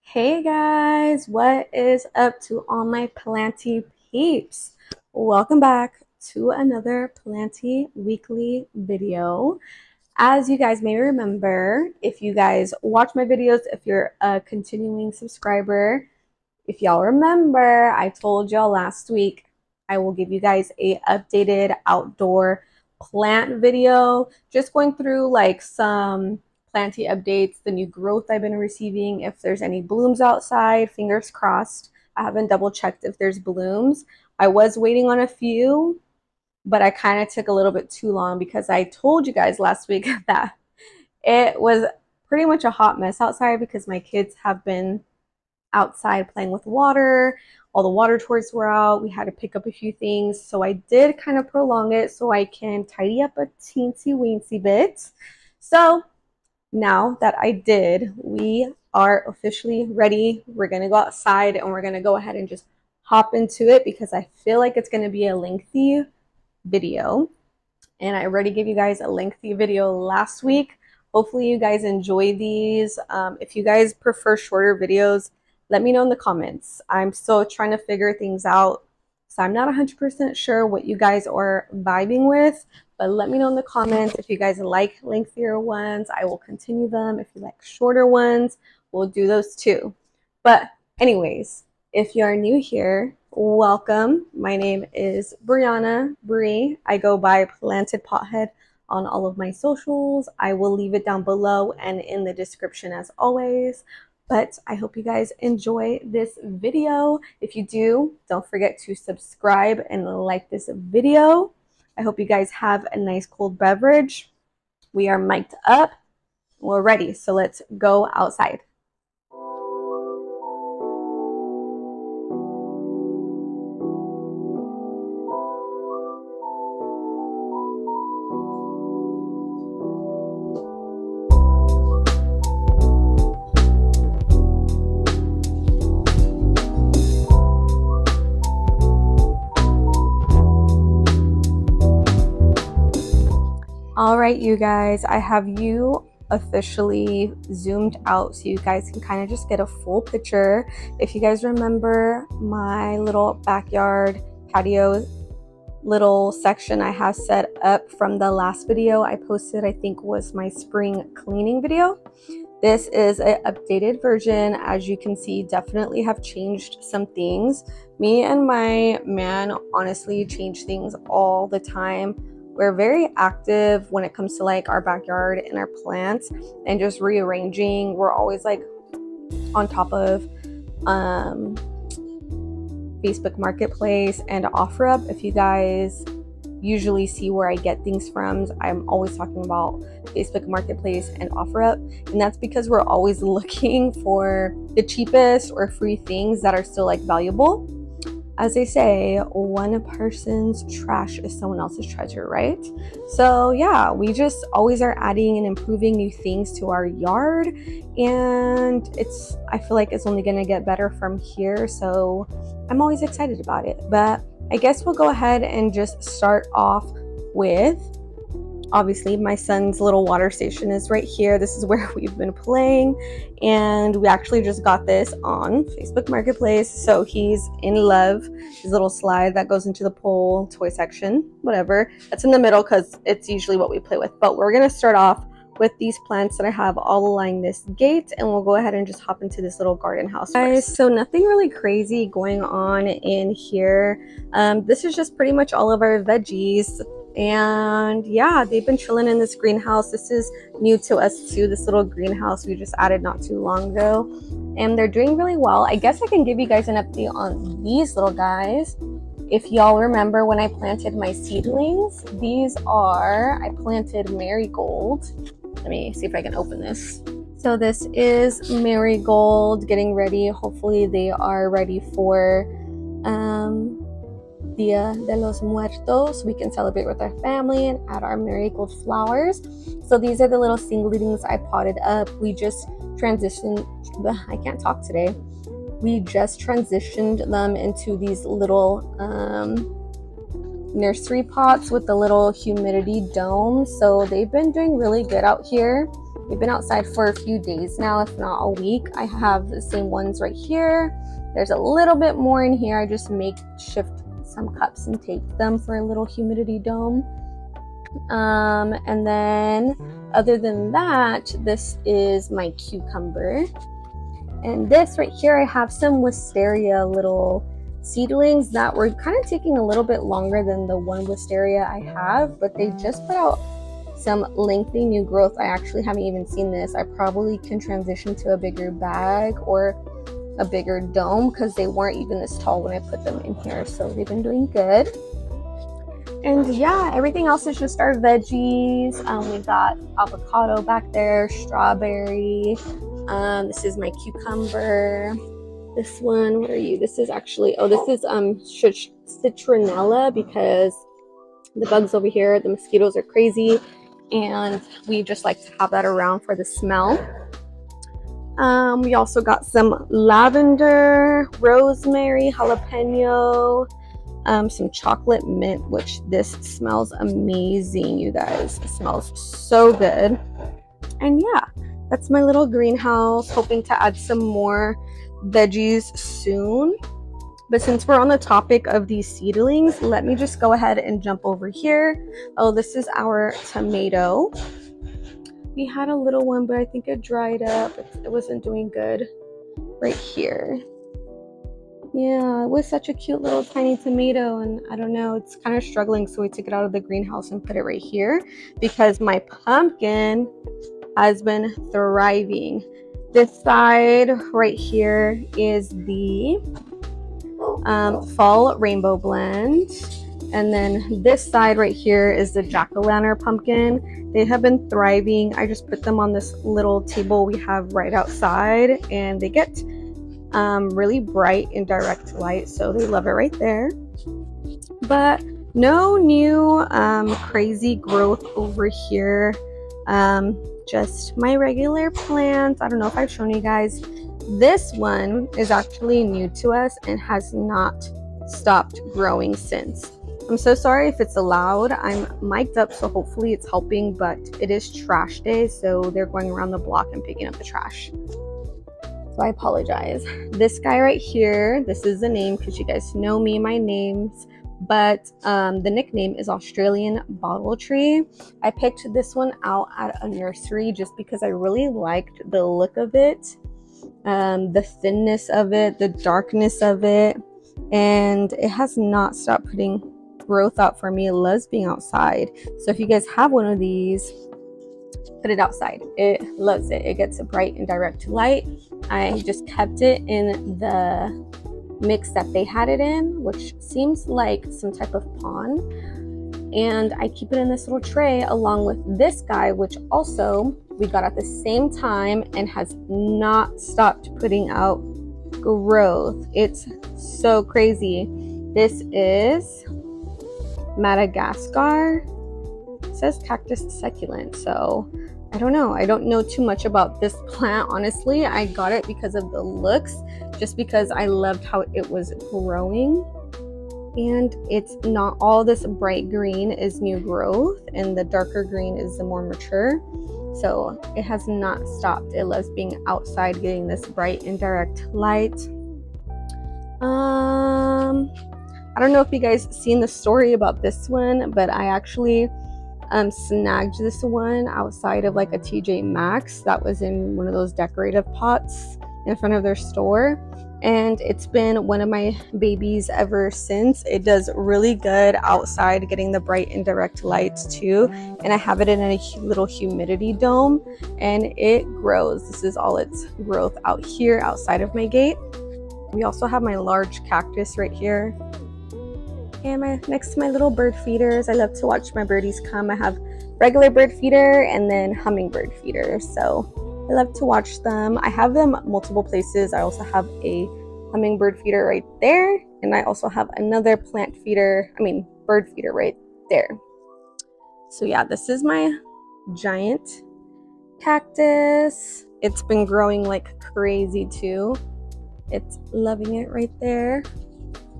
Hey guys, what is up to all my planty peeps? Welcome back to another planty weekly video. As you guys may remember, if you guys watch my videos, if you're a continuing subscriber, if y'all remember, I told y'all last week I will give you guys a updated outdoor plant video, just going through like some planty updates, the new growth I've been receiving, if there's any blooms outside, fingers crossed. I haven't double checked if there's blooms. I was waiting on a few, but I kind of took a little bit too long because I told you guys last week that it was pretty much a hot mess outside because my kids have been outside playing with water. All the water toys were out. We had to pick up a few things. So I did kind of prolong it so I can tidy up a teensy weensy bit. So now that I did, we are officially ready. We're going to go outside and we're going to go ahead and just hop into it because I feel like it's going to be a lengthy video. And I already gave you guys a lengthy video last week. Hopefully you guys enjoy these. If you guys prefer shorter videos, let me know in the comments. I'm still trying to figure things out, so I'm not 100% sure what you guys are vibing with, but let me know in the comments. If you guys like lengthier ones, I will continue them. If you like shorter ones, we'll do those too. But anyways, if you are new here, welcome. My name is Brianna Bree. I go by Planted Pothead on all of my socials. I will leave it down below and in the description as always. But I hope you guys enjoy this video. If you do, don't forget to subscribe and like this video. I hope you guys have a nice cold beverage. We are mic'd up. We're ready. So let's go outside. All right, you guys, I have you officially zoomed out so you guys can kind of just get a full picture. If you guys remember my little backyard patio little section I have set up from the last video I posted, I think was my spring cleaning video. This is an updated version. As you can see, definitely have changed some things. Me and my man honestly change things all the time. We're very active when it comes to like our backyard and our plants and just rearranging. We're always like on top of Facebook Marketplace and OfferUp. If you guys usually see where I get things from, I'm always talking about Facebook Marketplace and OfferUp, and that's because we're always looking for the cheapest or free things that are still like valuable. As they say, one person's trash is someone else's treasure, right? So yeah, we just always are adding and improving new things to our yard, and I feel like it's only gonna get better from here, so I'm always excited about it. But I guess we'll go ahead and just start off with, obviously my son's little water station is right here. This is where we've been playing, and we actually just got this on Facebook Marketplace, so he's in love. His little slide that goes into the pool toy section, whatever, that's in the middle because it's usually what we play with. But we're gonna start off with these plants that I have all along this gate, and we'll go ahead and just hop into this little garden house guys. So nothing really crazy going on in here. This is just pretty much all of our veggies, and yeah, they've been chilling in this greenhouse. This is new to us too, this little greenhouse we just added not too long ago, and they're doing really well. I guess I can give you guys an update on these little guys. If y'all remember when I planted my seedlings, I planted marigold. Let me see if I can open this. So this is marigold getting ready. Hopefully they are ready for Dia de los Muertos. We can celebrate with our family and add our marigold flowers. So these are the little seedlings I potted up. We just transitioned, I can't talk today. We just transitioned them into these little nursery pots with the little humidity dome. So they've been doing really good out here. We've been outside for a few days now, if not a week. I have the same ones right here. There's a little bit more in here. I just makeshift some cups and taped them for a little humidity dome. And then other than that, this is my cucumber. And this right here, I have some wisteria little seedlings that were kind of taking a little bit longer than the one wisteria I have, but they just put out some lengthy new growth. I actually haven't even seen this. I probably can transition to a bigger bag or a bigger dome because they weren't even this tall when I put them in here. So they've been doing good. And yeah, everything else is just our veggies. We got avocado back there, strawberry. This is my cucumber. This one, where are you? This is actually, oh, this is citronella because the bugs over here, the mosquitoes are crazy. And we just like to have that around for the smell. We also got some lavender, rosemary, jalapeno, some chocolate mint, which this smells amazing, you guys. It smells so good. And yeah, that's my little greenhouse. Hoping to add some more veggies soon. But since we're on the topic of these seedlings, let me just go ahead and jump over here. Oh, this is our tomato. We had a little one, but I think it dried up. It wasn't doing good right here. Yeah, it was such a cute little tiny tomato, and I don't know, it's kind of struggling, so we took it out of the greenhouse and put it right here because my pumpkin has been thriving. This side right here is the fall rainbow blend, and then this side right here is the jack-o'-lantern pumpkin. They have been thriving. I just put them on this little table we have right outside, and they get really bright in direct light, so they love it right there. But no new crazy growth over here. Just my regular plants. I don't know if I've shown you guys. This one is actually new to us and has not stopped growing since. I'm so sorry if it's loud. I'm mic'd up, so hopefully it's helping, but it is trash day, so they're going around the block and picking up the trash. So I apologize. This guy right here, this is the name because you guys know me, my names, but the nickname is Australian Bottle Tree. I picked this one out at a nursery just because I really liked the look of it, the thinness of it, the darkness of it, and it has not stopped putting growth out for me. It loves being outside. So if you guys have one of these, put it outside. It loves it. It gets a bright and direct light. I just kept it in the mix that they had it in, which seems like some type of pond, and I keep it in this little tray along with this guy, which also we got at the same time and has not stopped putting out growth. It's so crazy. This is Madagascar. It says cactus succulent, so I don't know. I don't know too much about this plant, honestly. I got it because of the looks, just because I loved how it was growing. And it's not all this bright green is new growth, and the darker green is the more mature. So it has not stopped. It loves being outside, getting this bright and direct light. I don't know if you guys seen the story about this one, but I actually snagged this one outside of like a TJ Maxx that was in one of those decorative pots in front of their store, and it's been one of my babies ever since. It does really good outside, getting the bright and direct lights too, and I have it in a little humidity dome and it grows. This is all its growth out here outside of my gate. We also have my large cactus right here, and next to my little bird feeders. I love to watch my birdies come. I have regular bird feeder and then hummingbird feeder, so I love to watch them. I have them multiple places. I also have a hummingbird feeder right there, and I also have another bird feeder right there. So yeah, this is my giant cactus. It's been growing like crazy too. It's loving it right there.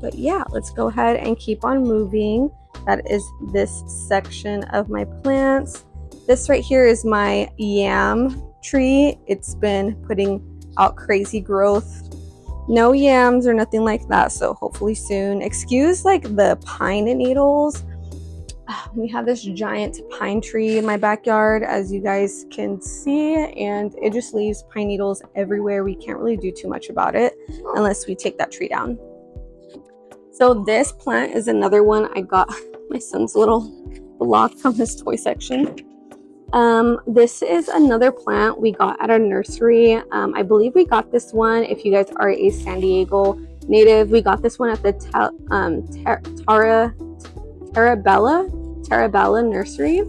But yeah, let's go ahead and keep on moving. That is this section of my plants. This right here is my yam tree. It's been putting out crazy growth. No yams or nothing like that, so hopefully soon. Excuse like the pine needles. We have this giant pine tree in my backyard, as you guys can see, and it just leaves pine needles everywhere. We can't really do too much about it unless we take that tree down. So this plant is another one I got my son's little block from his toy section. This is another plant we got at our nursery. I believe we got this one, if you guys are a San Diego native, we got this one at the Tarabella nursery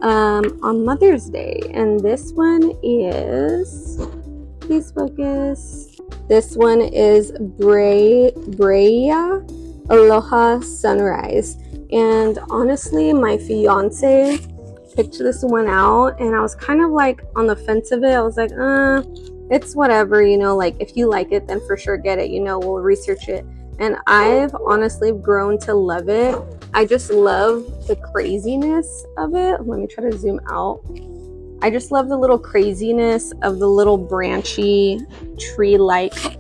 on Mother's Day. And this one is, please focus, this one is Brea Aloha Sunrise. And honestly, my fiance picked this one out, and I was kind of like on the fence of it. I was like, it's whatever, you know, like if you like it, then for sure get it, you know, we'll research it. And I've honestly grown to love it. I just love the craziness of it. Let me try to zoom out. I just love the little craziness of the little branchy tree-like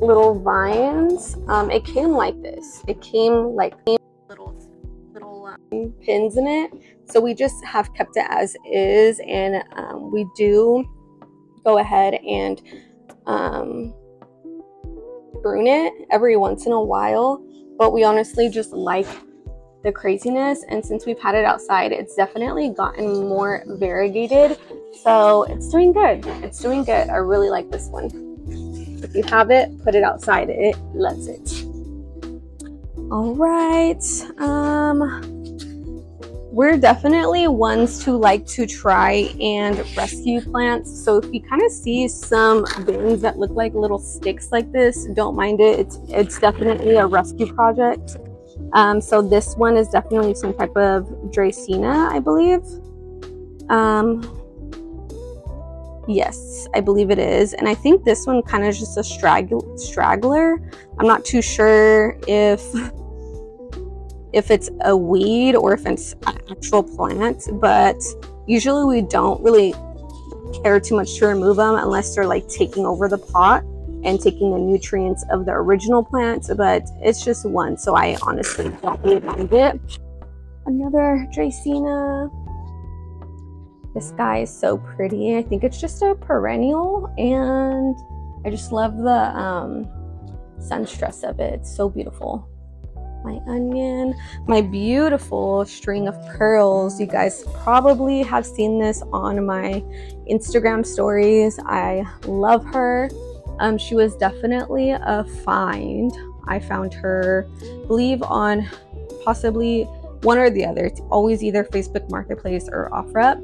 little vines. It came like this. It came like little pins in it. So we just have kept it as is, and we do go ahead and prune it every once in a while, but we honestly just like the craziness, and since we've had it outside, it's definitely gotten more variegated, so it's doing good. It's doing good. I really like this one. If you have it, put it outside. It lets it. All right. We're definitely ones who like to try and rescue plants. So if you kind of see some bins that look like little sticks like this, don't mind it. It's definitely a rescue project. So this one is definitely some type of Dracaena, I believe. Yes, I believe it is. And I think this one kind of just a straggler. I'm not too sure if it's a weed or if it's an actual plant, but usually we don't really care too much to remove them unless they're like taking over the pot and taking the nutrients of the original plant. But it's just one, so I honestly don't really mind it. Another Dracaena. This guy is so pretty. I think it's just a perennial, and I just love the sun stress of it. It's so beautiful. My onion, my beautiful string of pearls. You guys probably have seen this on my Instagram stories. I love her. She was definitely a find. I found her, I believe, on possibly one or the other. It's always either Facebook Marketplace or OfferUp.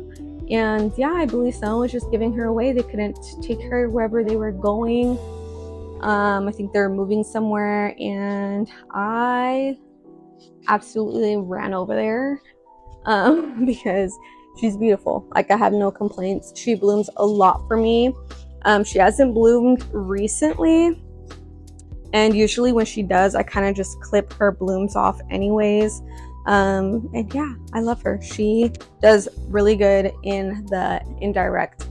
And yeah, I believe someone was just giving her away. They couldn't take her wherever they were going. I think they're moving somewhere, and I absolutely ran over there because she's beautiful. Like, I have no complaints. She blooms a lot for me. She hasn't bloomed recently, and usually when she does, I kind of just clip her blooms off anyways. And yeah, I love her. She does really good in the indirect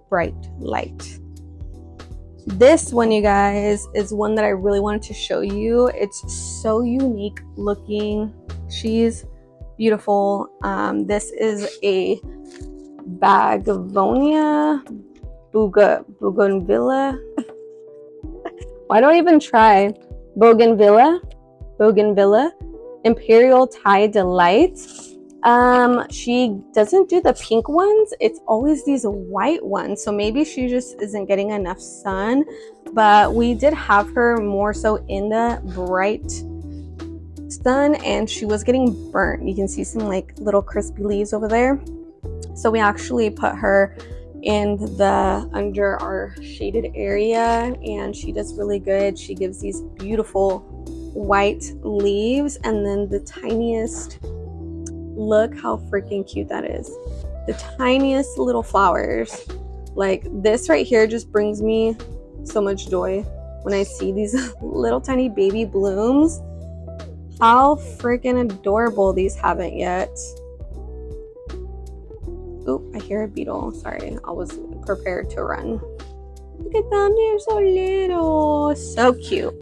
bright light. This one, you guys, is one that I really wanted to show you. It's so unique looking. She's beautiful. This is a Begonia Bougainvillea. Why don't I even try? Bougainvillea Imperial Thai Delight. She doesn't do the pink ones. It's always these white ones, so maybe she just isn't getting enough sun. But we did have her more so in the bright sun, and she was getting burnt. You can see some like little crispy leaves over there, so we actually put her in the under our shaded area, and she does really good. She gives these beautiful white leaves, and then the tiniest, look how freaking cute that is, the tiniest little flowers. Like, this right here just brings me so much joy when I see these little tiny baby blooms. How freaking adorable these haven't yet. Oop, I hear a beetle. Sorry, I was prepared to run. Look at them, they're so little. So cute.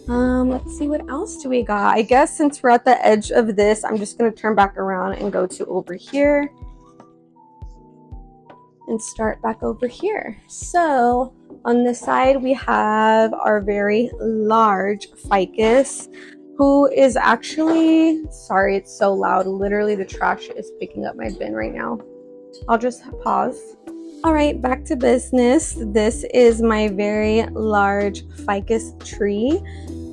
Let's see, what else do we got? I guess since we're at the edge of this, I'm just gonna turn back around and go to over here and start back over here. So on this side, we have our very large ficus, who is actually, sorry, it's so loud. Literally the trash is picking up my bin right now. I'll just pause. All right, back to business. This is my very large ficus tree.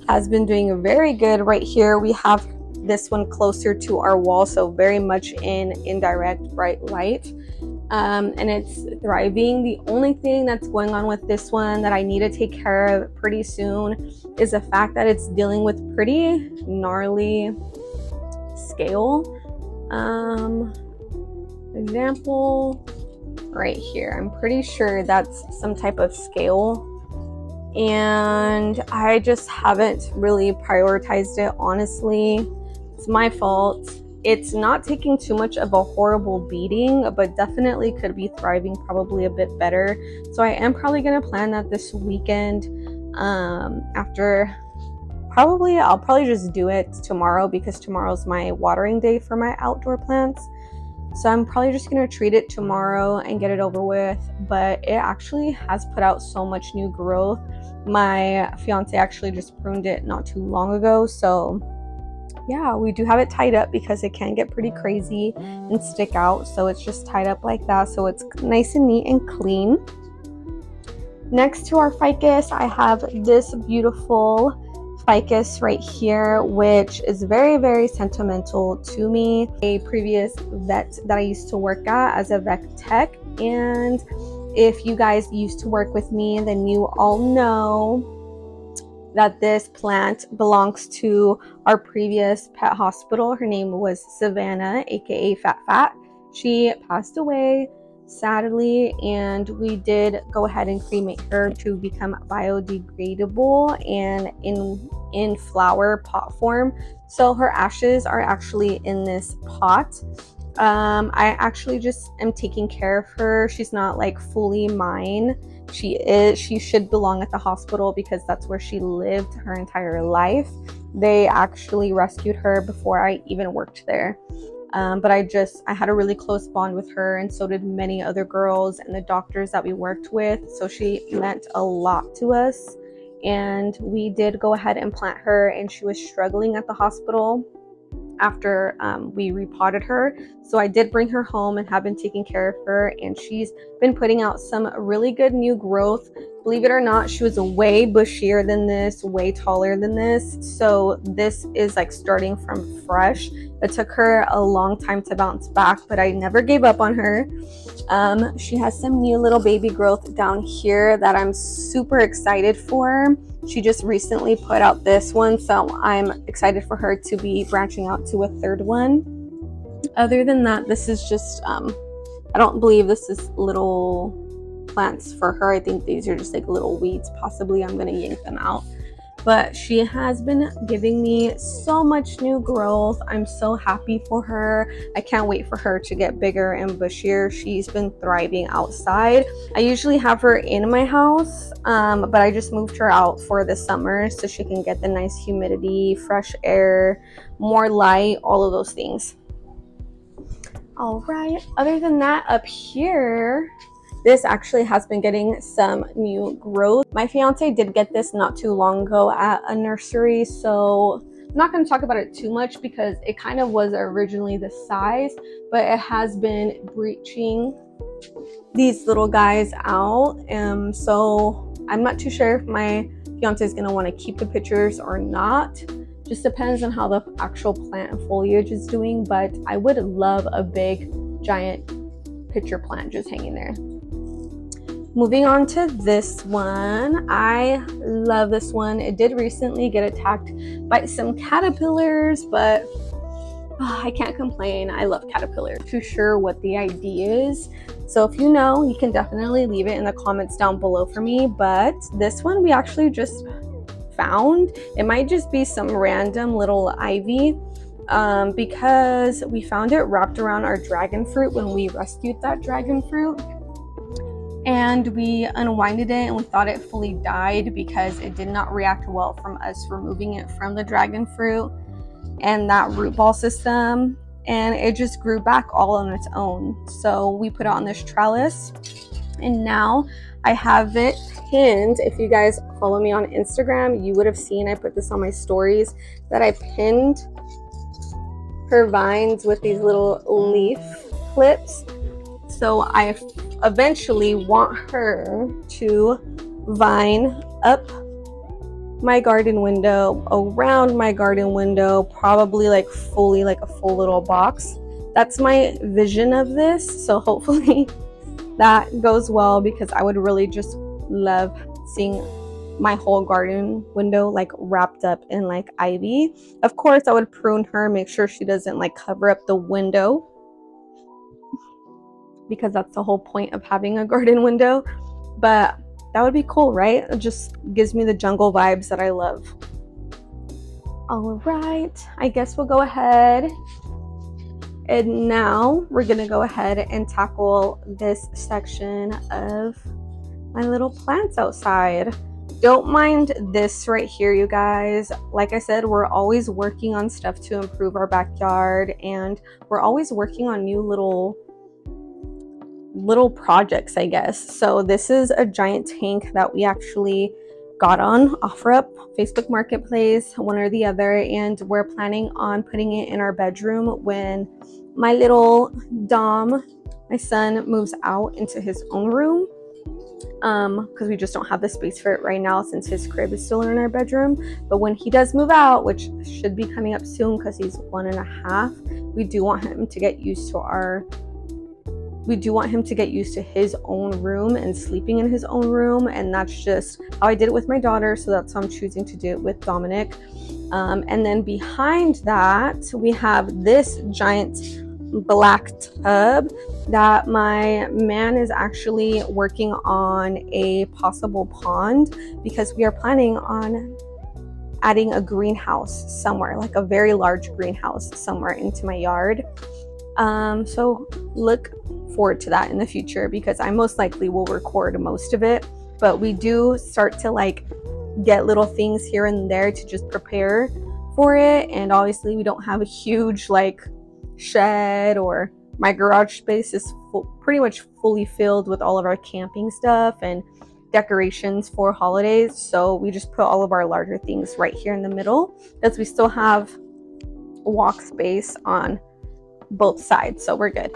Has been doing very good right here. We have this one closer to our wall, so very much in indirect bright light. And it's thriving. The only thing that's going on with this one that I need to take care of pretty soon is the fact that it's dealing with pretty gnarly scale. Example right here. I'm pretty sure that's some type of scale, and I just haven't really prioritized it, honestly. It's my fault. It's not taking too much of a horrible beating, but definitely could be thriving probably a bit better. So I am probably going to plan that this weekend. After I'll probably just do it tomorrow, because tomorrow's my watering day for my outdoor plants. So I'm probably just going to treat it tomorrow and get it over with. But it actually has put out so much new growth. My fiance actually just pruned it not too long ago. So yeah, we do have it tied up because it can get pretty crazy and stick out. So it's just tied up like that. So it's nice and neat and clean. Next to our ficus, I have this beautiful ficus right here, which is very, very sentimental to me. A previous vet that I used to work at as a vet tech. And if you guys used to work with me, then you all know that this plant belongs to our previous pet hospital. Her name was Savannah, aka Fat Fat. She passed away sadly, and we did go ahead and cremate her to become biodegradable and in flower pot form. So her ashes are actually in this pot. I actually just am taking care of her. She's not like fully mine. She should belong at the hospital because that's where she lived her entire life. They actually rescued her before I even worked there. But I had a really close bond with her, and so did many other girls and the doctors that we worked with. So she meant a lot to us, and we did go ahead and plant her, and she was struggling at the hospital after we repotted her. So I did bring her home and have been taking care of her, and she's been putting out some really good new growth. Believe it or not, she was way bushier than this, way taller than this. So this is like starting from fresh. It took her a long time to bounce back, but I never gave up on her. She has some new little baby growth down here that I'm super excited for. She just recently put out this one, so I'm excited for her to be branching out to a third one. Other than that, this is just, I don't believe this is little plants for her. I think these are just like little weeds. Possibly I'm going to yank them out. But she has been giving me so much new growth. I'm so happy for her. I can't wait for her to get bigger and bushier. She's been thriving outside. I usually have her in my house, but I just moved her out for the summer so she can get the nice humidity, fresh air, more light, all of those things. All right, other than that, up here, this actually has been getting some new growth. My fiance did get this not too long ago at a nursery, so I'm not going to talk about it too much because it kind of was originally the size, but it has been breaching these little guys out. So I'm not too sure if my fiance is going to want to keep the pictures or not. Just depends on how the actual plant and foliage is doing, but I would love a big giant picture plant just hanging there. Moving on to this one. I love this one. It did recently get attacked by some caterpillars, but I can't complain. I love caterpillars. Too sure what the idea is. So if you know, you can definitely leave it in the comments down below for me. But this one we actually just found. It might just be some random little ivy. because we found it wrapped around our dragon fruit when we rescued that dragon fruit. And we unwinded it and we thought it fully died because it did not react well from us removing it from the dragon fruit and that root ball system, and it just grew back all on its own. So we put it on this trellis, and now I have it pinned. If you guys follow me on Instagram, you would have seen I put this on my stories that I pinned her vines with these little leaf clips. So I eventually want her to vine up my garden window, around my garden window, probably like fully, like a full little box. That's my vision of this. So hopefully that goes well, because I would really just love seeing my whole garden window like wrapped up in like ivy. Of course, I would prune her, make sure she doesn't like cover up the window, because that's the whole point of having a garden window. But that would be cool, right? It just gives me the jungle vibes that I love. All right, I guess we'll go ahead. And now we're gonna go ahead and tackle this section of my little plants outside. Don't mind this right here, you guys. Like I said, we're always working on stuff to improve our backyard, and we're always working on new little projects, I guess. So this is a giant tank that we actually got on OfferUp, Facebook Marketplace, one or the other, and we're planning on putting it in our bedroom when my little Dom, my son, moves out into his own room, because we just don't have the space for it right now since his crib is still in our bedroom. But when he does move out, which should be coming up soon because he's 1.5, we do want him to get used to his own room and sleeping in his own room. And that's just how I did it with my daughter, so that's how I'm choosing to do it with Dominic. And then behind that, we have this giant black tub that my man is actually working on a possible pond, because we are planning on adding a greenhouse somewhere, like a very large greenhouse somewhere into my yard. So look forward to that in the future, because I most likely will record most of it, but we do start to like get little things here and there to just prepare for it. And obviously we don't have a huge like shed, or my garage space is pretty much fully filled with all of our camping stuff and decorations for holidays. So we just put all of our larger things right here in the middle, because we still have walk space on both sides, so we're good.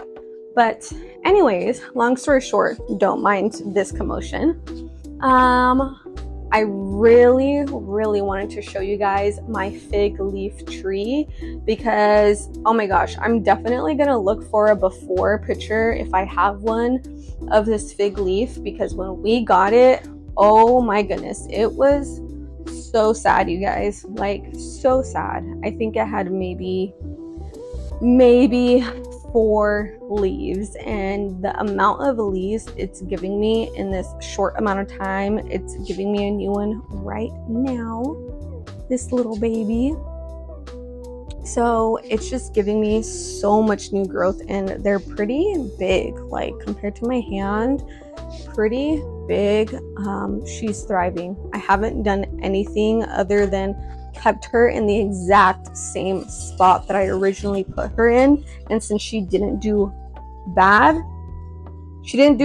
But anyways, long story short, don't mind this commotion. I really wanted to show you guys my fig leaf tree, because oh my gosh, I'm definitely gonna look for a before picture if I have one of this fig leaf, because when we got it, oh my goodness, it was so sad, you guys, like so sad. I think it had maybe 4 leaves, and the amount of leaves it's giving me in this short amount of time, it's giving me a new one right now, this little baby. So it's just giving me so much new growth, and they're pretty big, like compared to my hand, pretty big. She's thriving. I haven't done anything other than kept her in the exact same spot that I originally put her in. And since she didn't do bad and she didn't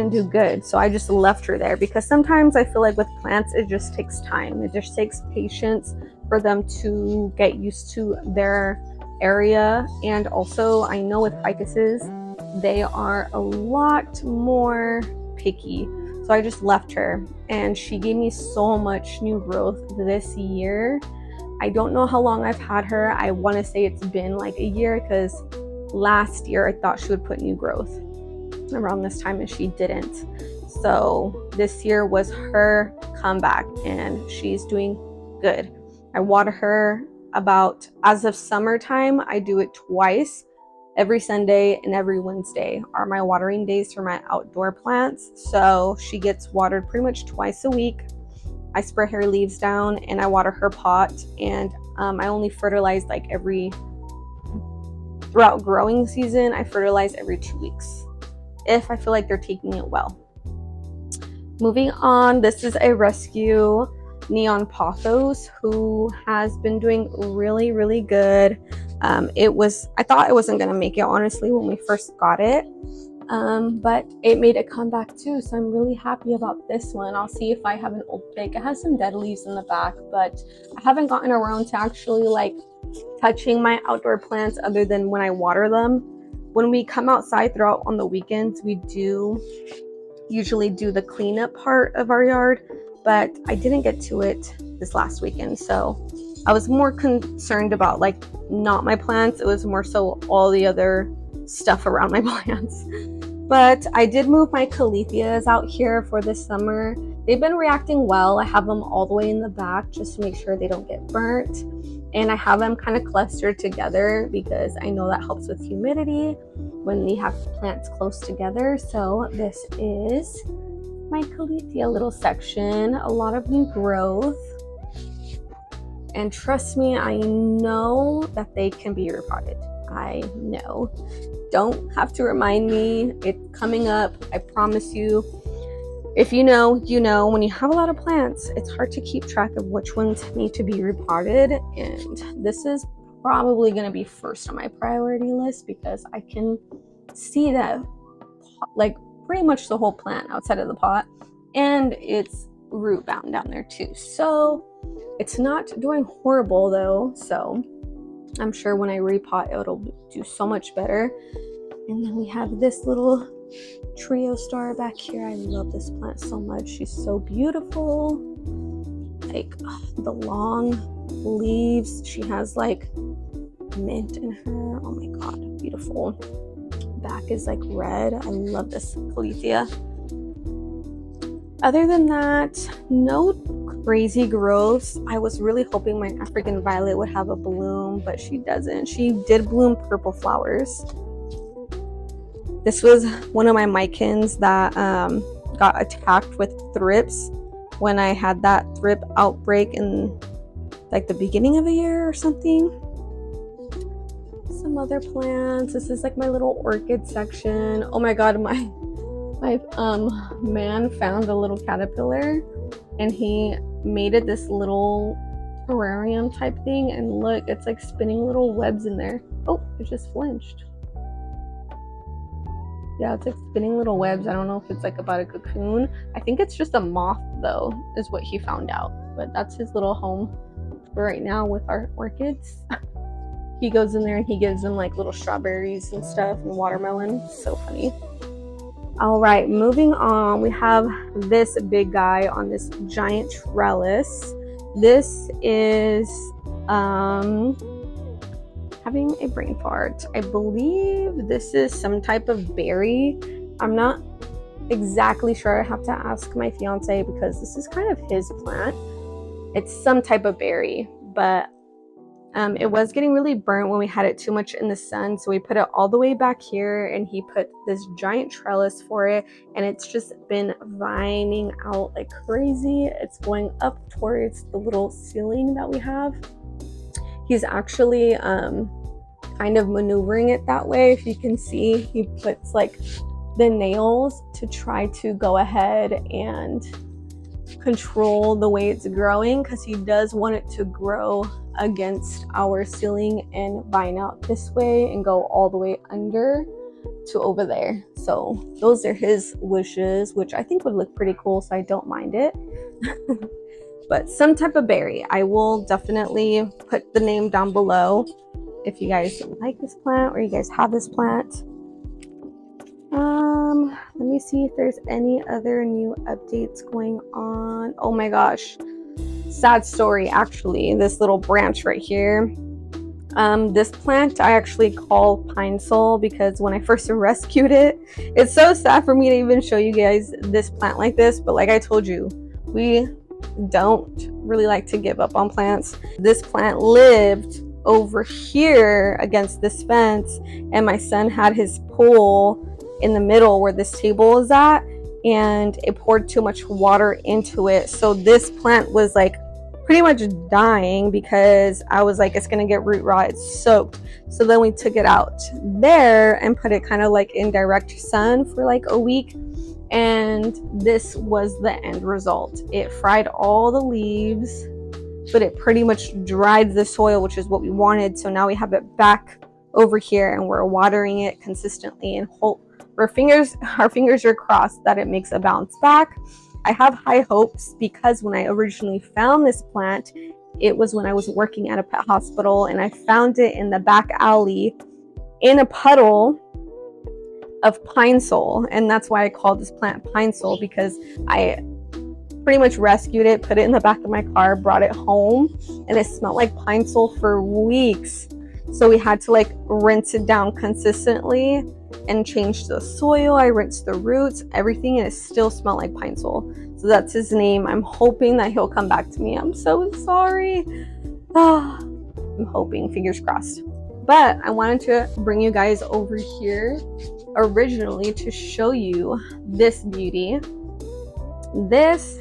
do good, so I just left her there, because sometimes I feel like with plants it just takes time, it just takes patience for them to get used to their area. And also I know with ficuses they are a lot more picky, so I just left her, and she gave me so much new growth this year. I don't know how long I've had her. I want to say it's been like a year, because last year I thought she would put new growth around this time and she didn't. So this year was her comeback, and she's doing good. I water her about, as of summertime, I do it twice. Every Sunday and every Wednesday are my watering days for my outdoor plants. So she gets watered pretty much twice a week. I spray her leaves down and I water her pot, and I only fertilize like throughout growing season, I fertilize every 2 weeks if I feel like they're taking it well. Moving on, this is a rescue neon pothos who has been doing really, really good. I thought it wasn't gonna make it, honestly, when we first got it, but it made a comeback too, so I'm really happy about this one. I'll see if I have an old pick. It has some dead leaves in the back, but I haven't gotten around to actually like touching my outdoor plants other than when I water them. When we come outside throughout on the weekends, we do usually do the cleanup part of our yard, but I didn't get to it this last weekend, so I was more concerned about like not my plants. It was more so all the other stuff around my plants. But I did move my caletheas out here for this summer. They've been reacting well. I have them all the way in the back just to make sure they don't get burnt, and I have them kind of clustered together because I know that helps with humidity when we have plants close together. So this is my caletheia little section, a lot of new growth, and trust me, I know that they can be repotted. I know, don't have to remind me, it's coming up, I promise you. If you know, you know. When you have a lot of plants, it's hard to keep track of which ones need to be repotted, and this is probably going to be first on my priority list because I can see that like pretty much the whole plant outside of the pot, and it's root bound down there too, so it's not doing horrible though, so I'm sure when I repot it'll do so much better. And then we have this little trio star back here. I love this plant so much. She's so beautiful, like the long leaves. She has like mint in her. Oh my god, beautiful. Back is like red. I love this caletheia. Other than that, no crazy growths. I was really hoping my African violet would have a bloom, but she doesn't. She did bloom purple flowers. This was one of my micans that got attacked with thrips when I had that thrip outbreak in like the beginning of the year or something. Some other plants. This is like my little orchid section. Oh my god, my man found a little caterpillar and he made it this little terrarium type thing, and look, it's like spinning little webs in there. Oh, it just flinched. Yeah, it's like spinning little webs. I don't know if it's like about a cocoon. I think it's just a moth though, is what he found out. But that's his little home for right now with our orchids. He goes in there and he gives them like little strawberries and stuff and watermelon. So funny. All right, moving on, we have this big guy on this giant trellis. This is having a brain fart. I believe this is some type of berry. I'm not exactly sure. I have to ask my fiance because this is kind of his plant. It's some type of berry, but it was getting really burnt when we had it too much in the sun, so we put it all the way back here, and he put this giant trellis for it, and it's just been vining out like crazy. It's going up towards the little ceiling that we have. He's actually kind of maneuvering it that way. If you can see, he puts like the nails to try to go ahead and control the way it's growing, because he does want it to grow against our ceiling and vine out this way and go all the way under to over there. So those are his wishes, which I think would look pretty cool, so I don't mind it. But some type of berry. I will definitely put the name down below if you guys like this plant or you guys have this plant. Let me see if there's any other new updates going on. Oh my gosh, sad story actually. This little branch right here, this plant I actually call Pine Sol because when I first rescued it, it's so sad for me to even show you guys this plant like this, but like I told you, we don't really like to give up on plants. This plant lived over here against this fence, and my son had his pool in the middle where this table is at, and it poured too much water into it, so this plant was like pretty much dying because I was like, it's gonna get root rot, it's soaked. So then we took it out there and put it kind of like in direct sun for like a week, and this was the end result. It fried all the leaves, but it pretty much dried the soil, which is what we wanted. So now we have it back over here and we're watering it consistently, and our fingers are crossed that it makes a bounce back. I have high hopes because when I originally found this plant, it was when I was working at a pet hospital, and I found it in the back alley in a puddle of pine sol, and that's why I called this plant pine sol, because I pretty much rescued it, put it in the back of my car, brought it home, and it smelled like pine sol for weeks. So we had to like rinse it down consistently and change the soil. I rinsed the roots, everything, and it still smelled like pine sol. So that's his name. I'm hoping that he'll come back to me. I'm so sorry. I'm hoping, fingers crossed. But I wanted to bring you guys over here originally to show you this beauty. This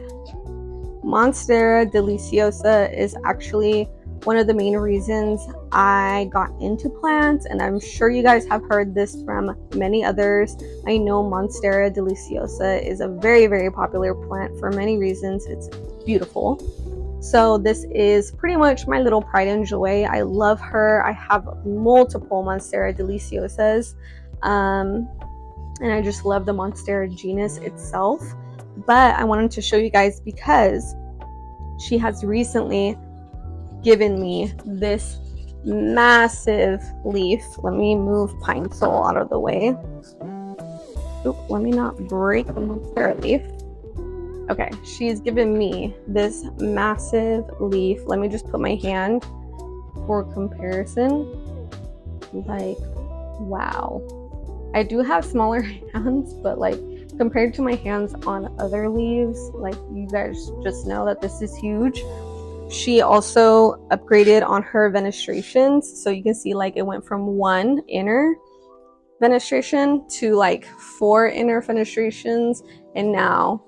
Monstera deliciosa is actually one of the main reasons I got into plants, and I'm sure you guys have heard this from many others. I know Monstera deliciosa is a very, very popular plant for many reasons. It's beautiful. So this is pretty much my little pride and joy. I love her. I have multiple Monstera deliciosas, and I just love the Monstera genus itself. But I wanted to show you guys because she has recently given me this massive leaf. Let me move pine sol out of the way. Oop, let me not break the Monstera leaf. Okay, she's given me this massive leaf. Let me just put my hand for comparison. Like, wow. I do have smaller hands, but like compared to my hands on other leaves, like you guys just know that this is huge. She also upgraded on her fenestrations, so you can see like it went from 1 inner fenestration to like 4 inner fenestrations, and now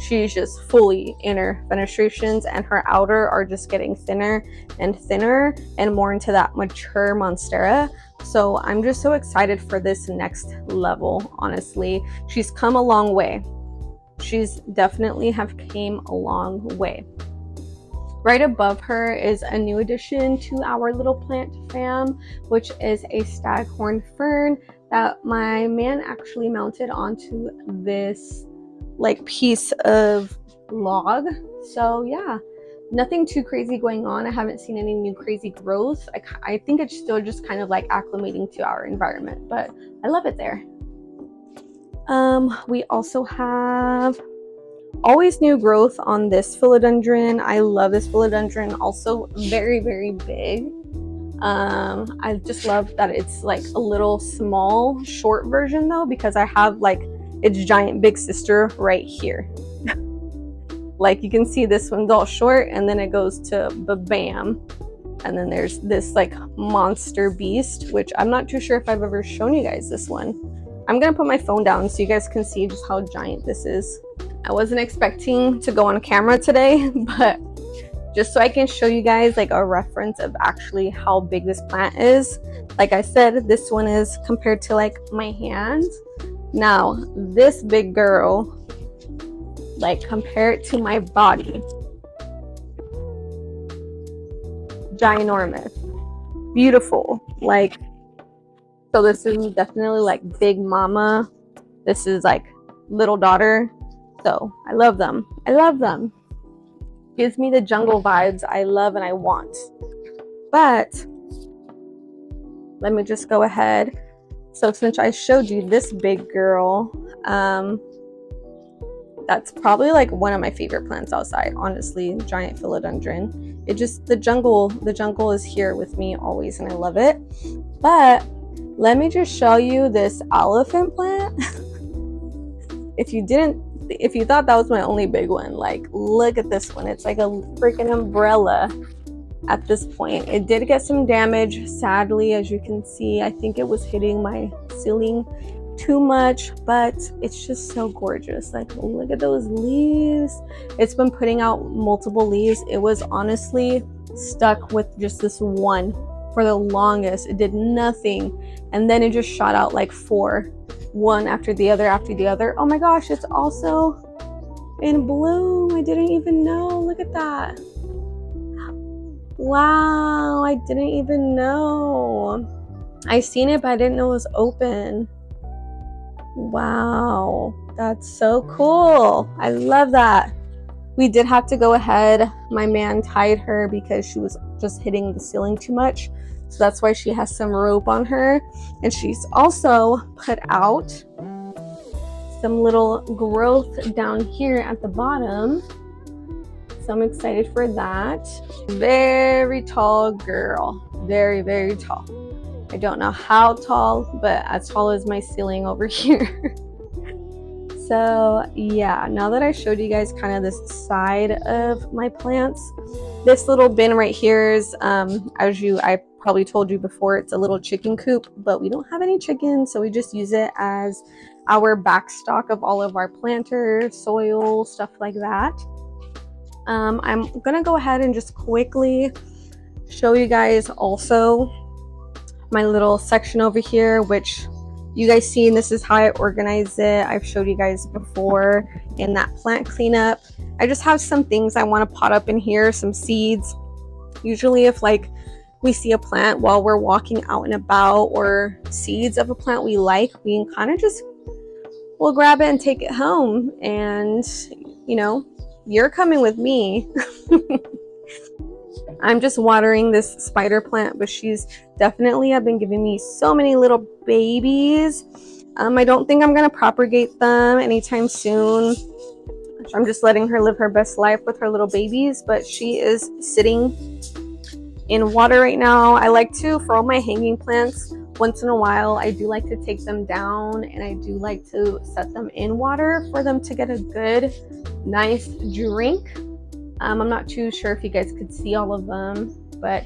she's just fully inner fenestrations, and her outer are just getting thinner and thinner and more into that mature Monstera. So I'm just so excited for this next level. Honestly, she's come a long way. She's definitely have came a long way. Right above her is a new addition to our little plant fam, which is a staghorn fern that my man actually mounted onto this like piece of log. So yeah, nothing too crazy going on. I haven't seen any new crazy growth. I think it's still just kind of like acclimating to our environment, but I love it there. We also have always new growth on this philodendron. I love this philodendron, also very, very big. I just love that it's like a little small short version though, because I have like its giant big sister right here. Like you can see this one's all short, and then it goes to bam, and then there's this like monster beast, which I'm not too sure if I've ever shown you guys this one. I'm gonna put my phone down so you guys can see just how giant this is. I wasn't expecting to go on camera today, but just so I can show you guys like a reference of actually how big this plant is. Like I said, this one is compared to like my hand. Now this big girl, like compare it to my body, ginormous, beautiful. Like, so this is definitely like big mama, this is like little daughter. So I love them. I love them. Gives me the jungle vibes I love and I want. But let me just go ahead. So since I showed you this big girl, that's probably like one of my favorite plants outside, honestly, giant philodendron. It just, the jungle is here with me always, and I love it. But let me just show you this elephant plant. If you thought that was my only big one, like look at this one. It's like a freaking umbrella at this point. It did get some damage, sadly, as you can see. I think it was hitting my ceiling too much, but it's just so gorgeous. Like, look at those leaves. It's been putting out multiple leaves. It was honestly stuck with just this one for the longest. It did nothing, and then it just shot out like 4, one after the other after the other. Oh my gosh, it's also in bloom. I didn't even know. Look at that. Wow, I didn't even know. I seen it, but I didn't know it was open. Wow, that's so cool. I love that. We did have to go ahead. My man tied her because she was just hitting the ceiling too much. So that's why she has some rope on her. And she's also put out some little growth down here at the bottom. So I'm excited for that. Very tall girl. Very, very tall. I don't know how tall, but as tall as my ceiling over here. So yeah, now that I showed you guys kind of this side of my plants, this little bin right here is, I probably told you before, it's a little chicken coop, but we don't have any chickens, so we just use it as our backstock of all of our planters, soil, stuff like that. I'm gonna go ahead and just quickly show you guys also my little section over here, which you guys seen. This is how I organize it. I've showed you guys before in that plant cleanup. I just have some things I want to pot up in here, some seeds. Usually if like we see a plant while we're walking out and about, or seeds of a plant we like, we can kind of just, we'll grab it and take it home. And you know, you're coming with me. I'm just watering this spider plant, but she's definitely have been giving me so many little babies. I don't think I'm gonna propagate them anytime soon. I'm just letting her live her best life with her little babies, but she is sitting in water right now. I like to, for all my hanging plants, once in a while I do like to take them down, and I do like to set them in water for them to get a good nice drink. I'm not too sure if you guys could see all of them, but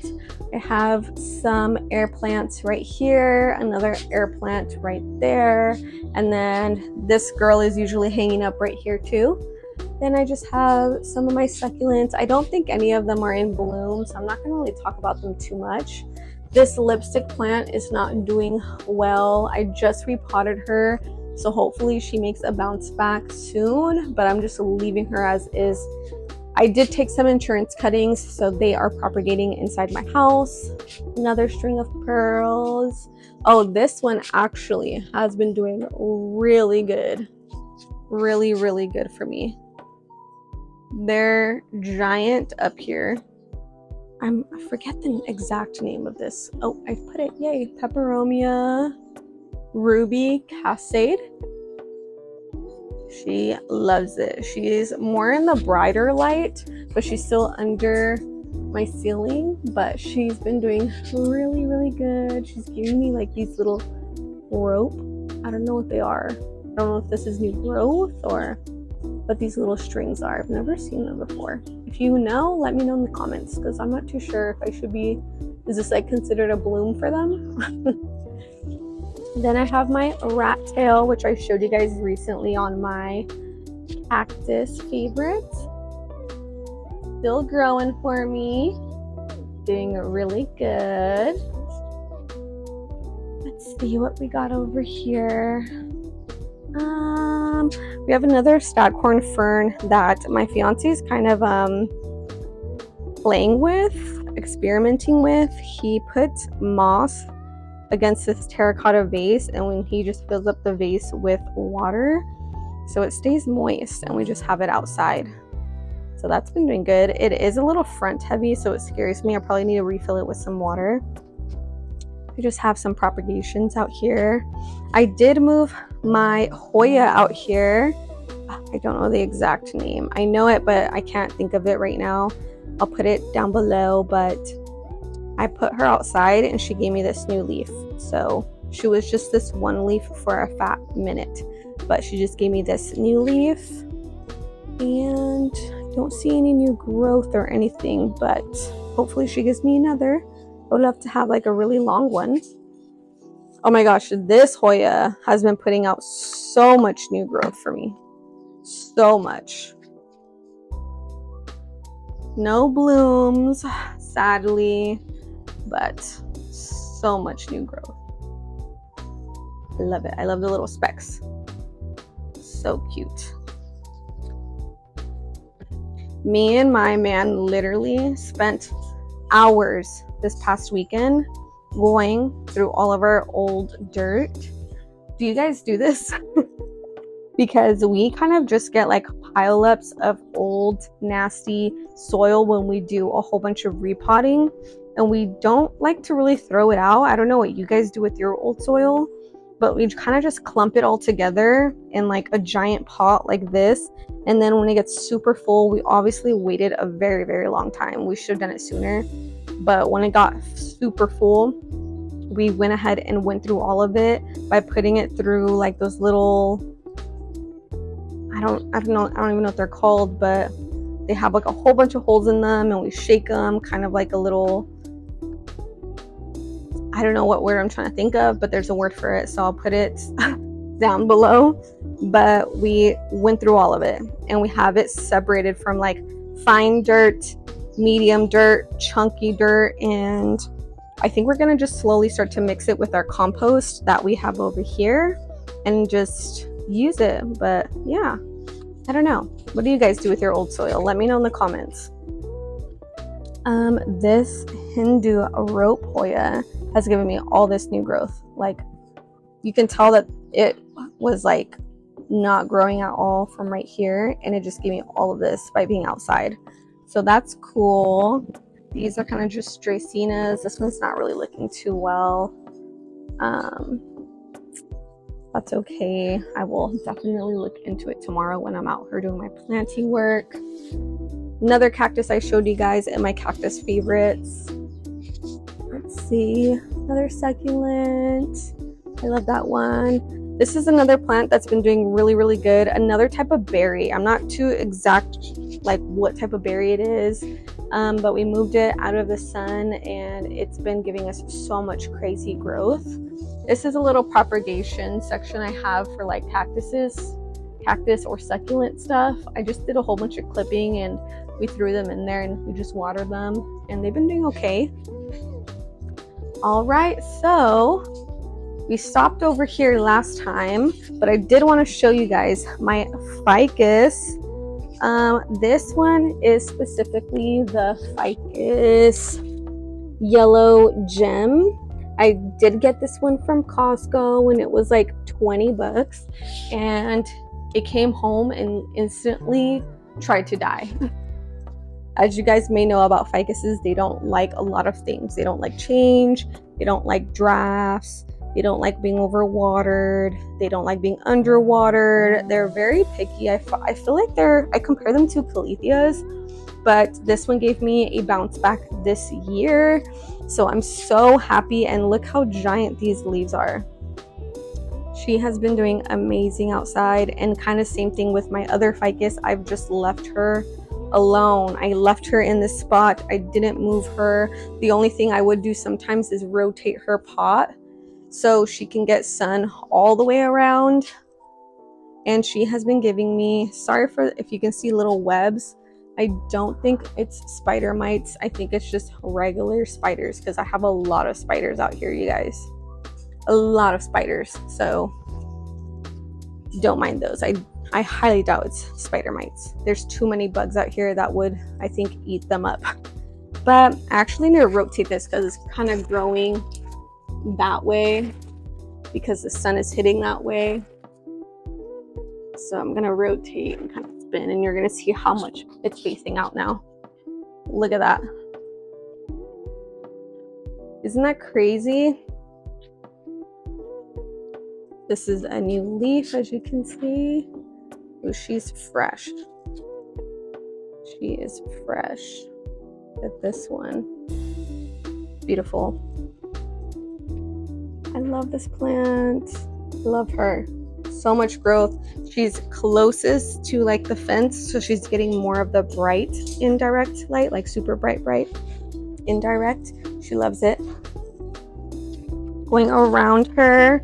I have some air plants right here, another air plant right there, and then this girl is usually hanging up right here too. Then I just have some of my succulents. I don't think any of them are in bloom, so I'm not gonna really talk about them too much. This lipstick plant is not doing well. I just repotted her, so hopefully she makes a bounce back soon, but I'm just leaving her as is. I did take some insurance cuttings, so they are propagating inside my house. Another string of pearls. Oh, this one actually has been doing really good. Really, really good for me. They're giant up here. I forget the exact name of this. Oh, I put it, yay. Peperomia Ruby Cascade. She loves it. She's more in the brighter light, but she's still under my ceiling, but she's been doing really, really good. She's giving me like these little rope. I don't know what they are. I don't know if this is new growth or what these little strings are. I've never seen them before. If you know, let me know in the comments, because I'm not too sure if I should be, is this like considered a bloom for them? Then I have my rat tail, which I showed you guys recently on my cactus favorites. Still growing for me. Doing really good. Let's see what we got over here. We have another staghorn fern that my fiance is kind of playing with, experimenting with. He put moss against this terracotta vase, and when he just fills up the vase with water so it stays moist, and we just have it outside. So that's been doing good. It is a little front heavy, so it scares me. I probably need to refill it with some water. I just have some propagations out here. I did move my Hoya out here. I don't know the exact name. I know it, but I can't think of it right now. I'll put it down below, but I put her outside and she gave me this new leaf. So she was just this one leaf for a fat minute, but she just gave me this new leaf, and I don't see any new growth or anything, but hopefully she gives me another. I would love to have like a really long one. Oh my gosh, this Hoya has been putting out so much new growth for me. So much. No blooms, sadly, but so much new growth. I love it. I love the little specks. So cute. Me and my man literally spent hours this past weekend going through all of our old dirt. Do you guys do this? Because we kind of just get like pile-ups of old nasty soil when we do a whole bunch of repotting, and we don't like to really throw it out. I don't know what you guys do with your old soil, but we kind of just clump it all together in like a giant pot like this. And then when it gets super full, we obviously waited a very, very long time. We should have done it sooner. But when it got super full, we went ahead and went through all of it by putting it through like those little, I don't even know what they're called, but they have like a whole bunch of holes in them, and we shake them kind of like a little, I don't know what word I'm trying to think of, but there's a word for it, so I'll put it down below. But we went through all of it, and we have it separated from like fine dirt, medium dirt, chunky dirt, and I think we're gonna just slowly start to mix it with our compost that we have over here and just use it. But yeah, I don't know. What do you guys do with your old soil? Let me know in the comments. This Hindu rope Hoya has given me all this new growth. Like, you can tell that it was like not growing at all from right here, and it just gave me all of this by being outside. So that's cool. These are kind of just Dracaenas. This one's not really looking too well. That's okay. I will definitely look into it tomorrow when I'm out here doing my planting work. Another cactus I showed you guys in my cactus favorites. Let's see, another succulent. I love that one. This is another plant that's been doing really, really good. Another type of berry. I'm not too exact like what type of berry it is, but we moved it out of the sun, and it's been giving us so much crazy growth. This is a little propagation section I have for like cactus or succulent stuff. I just did a whole bunch of clipping, and we threw them in there, and we just watered them, and they've been doing okay. All right, so we stopped over here last time, but I did want to show you guys my ficus. This one is specifically the ficus yellow gem. I did get this one from Costco, and it was like 20 bucks, and it came home and instantly tried to die. As you guys may know about ficuses, they don't like a lot of things. They don't like change, they don't like drafts, they don't like being overwatered, they don't like being underwatered. They're very picky. I feel like I compare them to caletheas, but this one gave me a bounce back this year. So I'm so happy, and look how giant these leaves are. She has been doing amazing outside, and kind of same thing with my other ficus. I've just left her alone. I left her in this spot. I didn't move her. The only thing I would do sometimes is rotate her pot so she can get sun all the way around. And she has been giving me, sorry for if you can see little webs. I don't think it's spider mites. I think it's just regular spiders, because I have a lot of spiders out here, you guys. A lot of spiders. So don't mind those. I highly doubt it's spider mites. There's too many bugs out here that would, I think, eat them up. But I actually need to rotate this because it's kind of growing that way because the sun is hitting that way. So I'm gonna rotate and kind of spin, and you're gonna see how much it's facing out now. Look at that. Isn't that crazy? This is a new leaf, as you can see. Oh, she's fresh. She is fresh. Look at this one. Beautiful. I love this plant. Love her. So much growth. She's closest to like the fence, so she's getting more of the bright indirect light, like super bright indirect. She loves it. Going around her,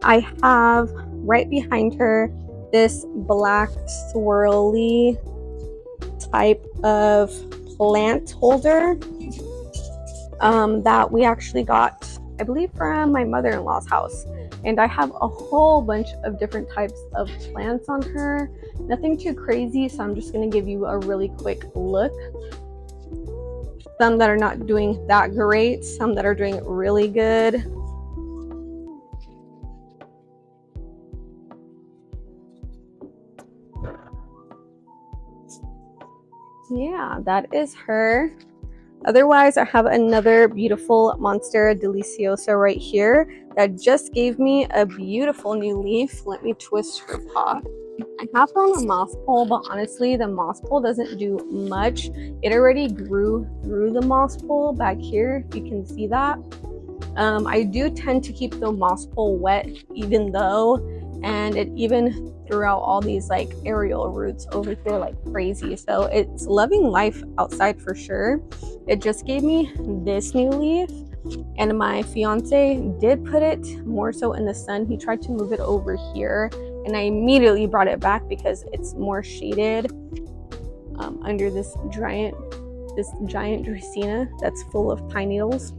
I have right behind her this black swirly type of plant holder that we actually got, I believe, from my mother-in-law's house. And I have a whole bunch of different types of plants on her. Nothing too crazy, so I'm just going to give you a really quick look. Some that are not doing that great, some that are doing really good. Yeah, that is her. Otherwise, I have another beautiful Monstera Deliciosa right here that just gave me a beautiful new leaf. Let me twist her pot. I have her on a moss pole, but honestly, the moss pole doesn't do much. It already grew through the moss pole back here, if you can see that. I do tend to keep the moss pole wet even though, and it even threw out all these like aerial roots over here like crazy. So it's loving life outside for sure. It just gave me this new leaf, and my fiance did put it more so in the sun. He tried to move it over here, and I immediately brought it back because it's more shaded under this giant Dracaena that's full of pine needles.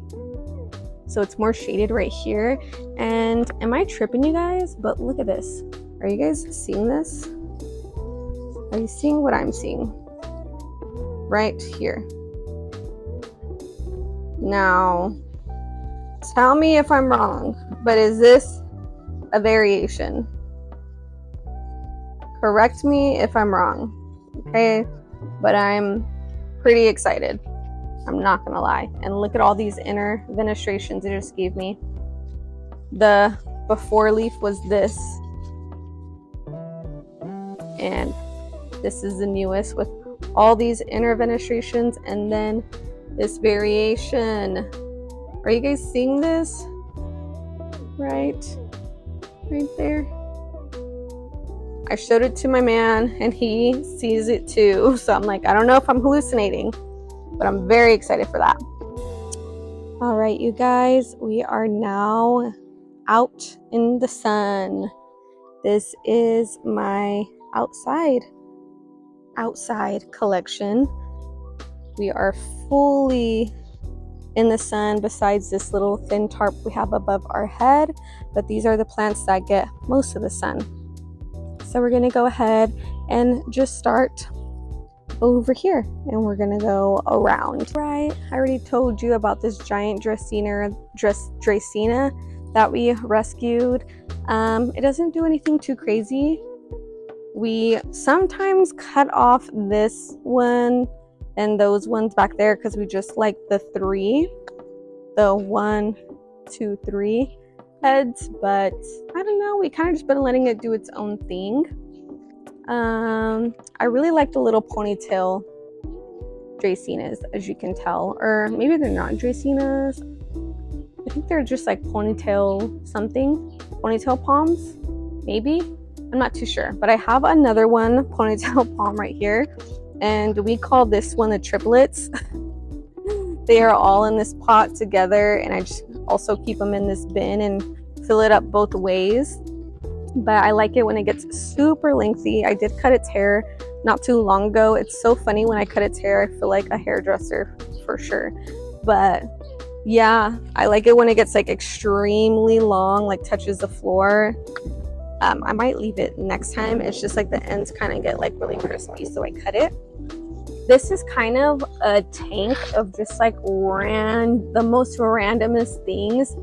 So it's more shaded right here. And am I tripping, you guys? But look at this. Are you guys seeing this? Are you seeing what I'm seeing? Right here. Now, tell me if I'm wrong, but is this a variation? Correct me if I'm wrong, okay? But I'm pretty excited. I'm not gonna lie. And look at all these inner fenestrations it just gave me. The before leaf was this, and this is the newest with all these inner fenestrations, and then this variation. Are you guys seeing this? Right there. I showed it to my man and he sees it too. So I'm like, I don't know if I'm hallucinating, but I'm very excited for that. All right, you guys, we are now out in the sun. This is my outside collection. We are fully in the sun besides this little thin tarp we have above our head, but these are the plants that get most of the sun. So we're gonna go ahead and just start over here, and we're gonna go around. Right, I already told you about this giant Dracaena that we rescued. It doesn't do anything too crazy. We sometimes cut off this one and those ones back there because we just like the 1, 2, 3 heads, but I don't know, we kind of just been letting it do its own thing. I really like the little ponytail Dracaenas, as you can tell, or maybe they're not Dracaenas. I think they're just like ponytail palms, maybe. I'm not too sure, but I have another one, ponytail palm, right here, and we call this one the triplets. They are all in this pot together, and I just also keep them in this bin and fill it up both ways. But I like it when it gets super lengthy. I did cut its hair not too long ago. It's so funny, when I cut its hair, I feel like a hairdresser for sure. But yeah, I like it when it gets like extremely long, like touches the floor. I might leave it next time. It's just like the ends kind of get like really crispy, so I cut it. This is kind of a tank of just like the most randomest things.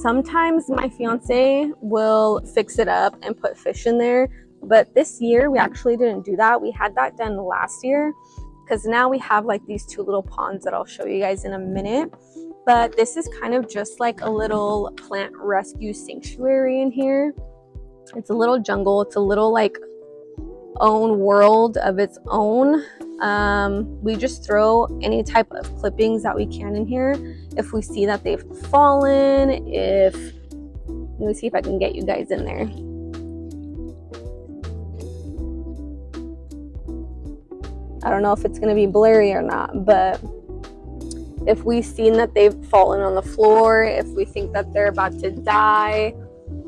Sometimes my fiance will fix it up and put fish in there, but this year we actually didn't do that. We had that done last year because now we have like these 2 little ponds that I'll show you guys in a minute. But this is kind of just like a little plant rescue sanctuary in here. It's a little jungle. It's a little like own world of its own. We just throw any type of clippings that we can in here if we see that they've fallen. Let me see if I can get you guys in there. I don't know if it's going to be blurry or not, but If we've seen that they've fallen on the floor, if we think that they're about to die,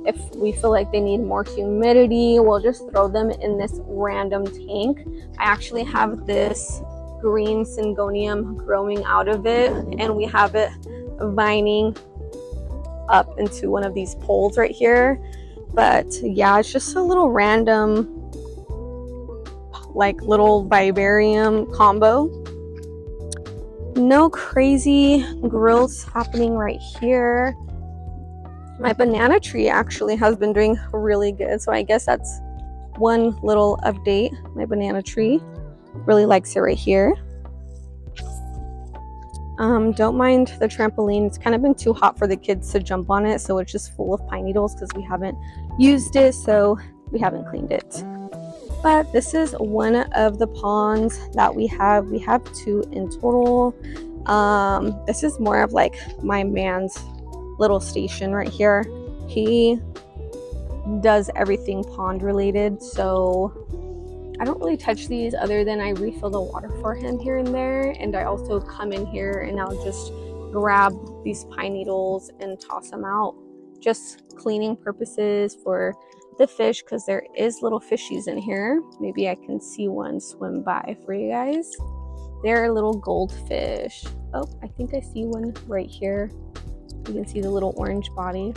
if we feel like they need more humidity, we'll just throw them in this random tank. I actually have this green syngonium growing out of it, and we have it vining up into one of these poles right here. But yeah, it's just a little random, like little vivarium combo. No crazy growth happening right here. My banana tree actually has been doing really good, so I guess that's one little update. My banana tree really likes it right here. Don't mind the trampoline. It's kind of been too hot for the kids to jump on it, so it's just full of pine needles because we haven't used it, so we haven't cleaned it. But this is one of the ponds that we have. We have 2 in total. This is more of like my man's little station right here. He does everything pond related, so I don't really touch these other than I refill the water for him here and there, and I also come in here and I'll just grab these pine needles and toss them out, just cleaning purposes for the fish, because there is little fishies in here. Maybe I can see one swim by for you guys. They're little goldfish. Oh, I think I see one right here. You can see the little orange body.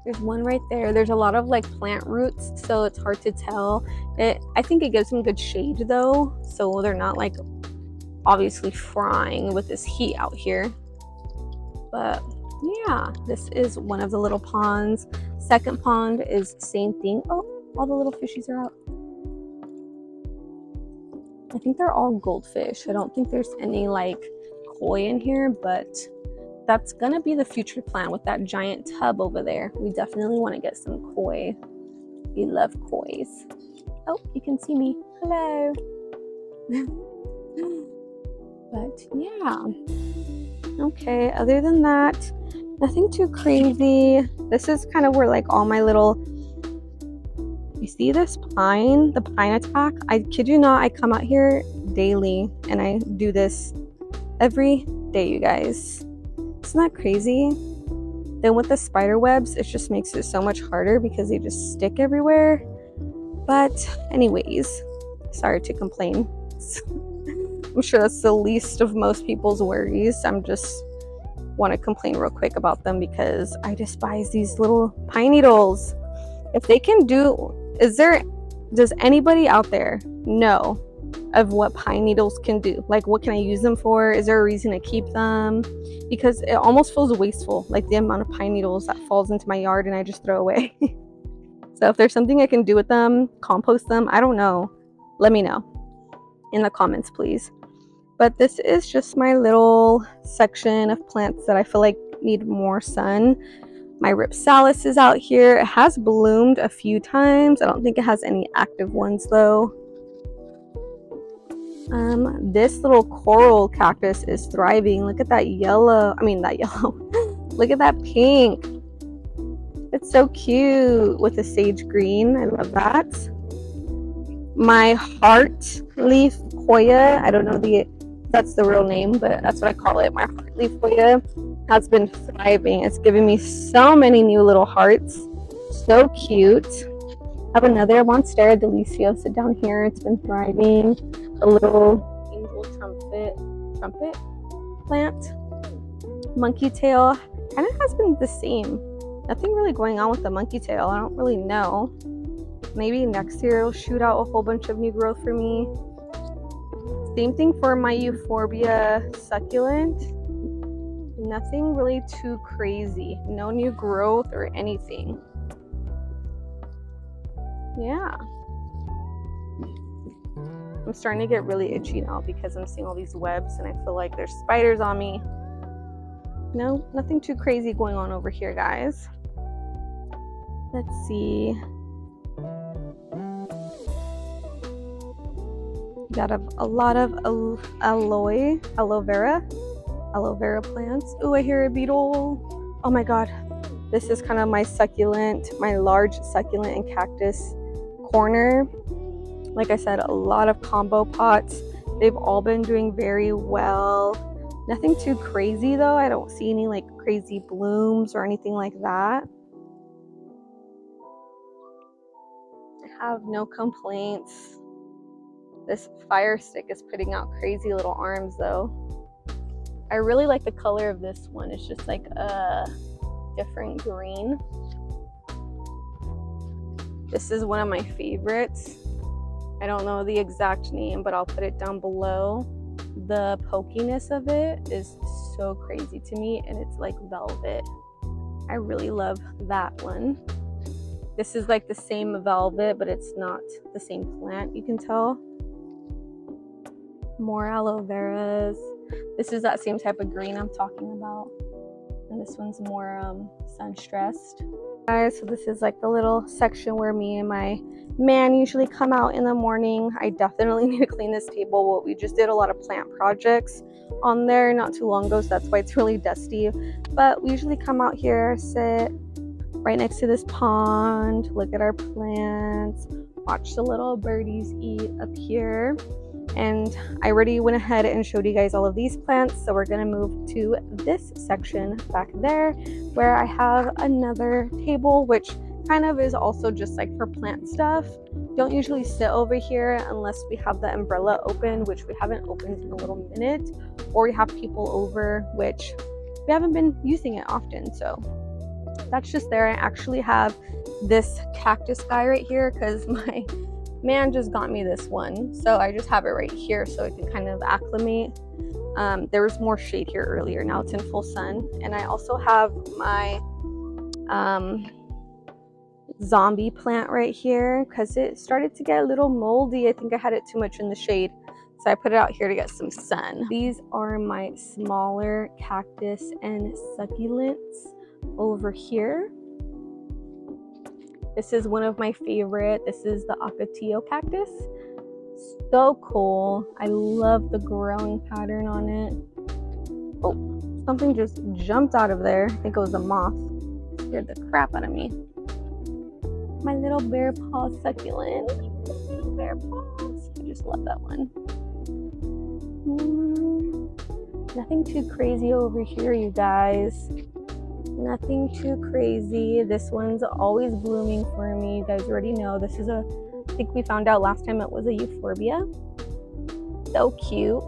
There's one right there. There's a lot of like plant roots, so it's hard to tell. I think it gives them good shade though, so they're not like obviously frying with this heat out here. But yeah, this is one of the little ponds. Second pond is same thing. Oh, all the little fishies are out. I think they're all goldfish. I don't think there's any like koi in here, but that's gonna be the future plan with that giant tub over there. We definitely want to get some koi. We love kois. Oh, you can see me. Hello. But yeah. Okay, other than that, nothing too crazy. This is kind of where like all my little, you see this pine, the pine attack? I kid you not, I come out here daily and I do this every day, you guys. Isn't that crazy? Then with the spider webs, it just makes it so much harder because they just stick everywhere. But anyways, sorry to complain. I'm sure that's the least of most people's worries. I'm just want to complain real quick about them because I despise these little pine needles. If they can do, does anybody out there know of what pine needles can do? Like, what can I use them for? Is there a reason to keep them? Because it almost feels wasteful, like the amount of pine needles that falls into my yard and I just throw away. So if there's something I can do with them, compost them, I don't know, let me know in the comments, please. But this is just my little section of plants that I feel like need more sun. My ripsalis is out here. It has bloomed a few times. I don't think it has any active ones though. This little coral cactus is thriving. Look at that yellow. Look at that pink. It's so cute with the sage green. I love that. My heart leaf Hoya, I don't know that's the real name, but that's what I call it. My heart leaf Hoya has been thriving. It's giving me so many new little hearts. So cute. I have another Monstera deliciosa down here. It's been thriving. A little angel trumpet plant. Monkey tail kind of has been the same. Nothing really going on with the monkey tail. I don't really know. Maybe next year it'll shoot out a whole bunch of new growth for me. Same thing for my euphorbia succulent. Nothing really too crazy. No new growth or anything. Yeah. I'm starting to get really itchy now because I'm seeing all these webs and I feel like there's spiders on me. No, nothing too crazy going on over here, guys. Let's see. Got a lot of aloe vera plants. Ooh, I hear a beetle. Oh my god. This is kind of my succulent, my large succulent and cactus corner. Like I said, a lot of combo pots. They've all been doing very well. Nothing too crazy though. I don't see any like crazy blooms or anything like that. I have no complaints. This fire stick is putting out crazy little arms though. I really like the color of this one. It's just like a different green. This is one of my favorites. I don't know the exact name, but I'll put it down below. The pokiness of it is so crazy to me, and it's like velvet. I really love that one. This is like the same velvet, but it's not the same plant, you can tell. More aloe veras. This is that same type of green I'm talking about. And this one's more sun stressed. Guys, so this is like the little section where me and my man usually come out in the morning. I definitely need to clean this table. We just did a lot of plant projects on there not too long ago, so that's why it's really dusty. But we usually come out here, sit right next to this pond, look at our plants, watch the little birdies eat up here. And I already went ahead and showed you guys all of these plants, so we're gonna move to this section back there where I have another table, which kind of is also just like for plant stuff. Don't usually sit over here unless we have the umbrella open, which we haven't opened in a little minute, or we have people over, which we haven't been using it often. So that's just there. I actually have this cactus guy right here because my man just got me this one, so I just have it right here so it can kind of acclimate. There was more shade here earlier, now it's in full sun. And I also have my zombie plant right here because it started to get a little moldy. I think I had it too much in the shade, so I put it out here to get some sun. These are my smaller cactus and succulents over here. This is one of my favorite. This is the Ocotillo cactus. So cool. I love the growing pattern on it. Oh, something just jumped out of there. I think it was a moth. Scared the crap out of me. My little bear paw succulent. Bear paws. I just love that one. Nothing too crazy over here, you guys. Nothing too crazy. This one's always blooming for me. You guys already know. This is I think we found out last time it was a euphorbia. So cute.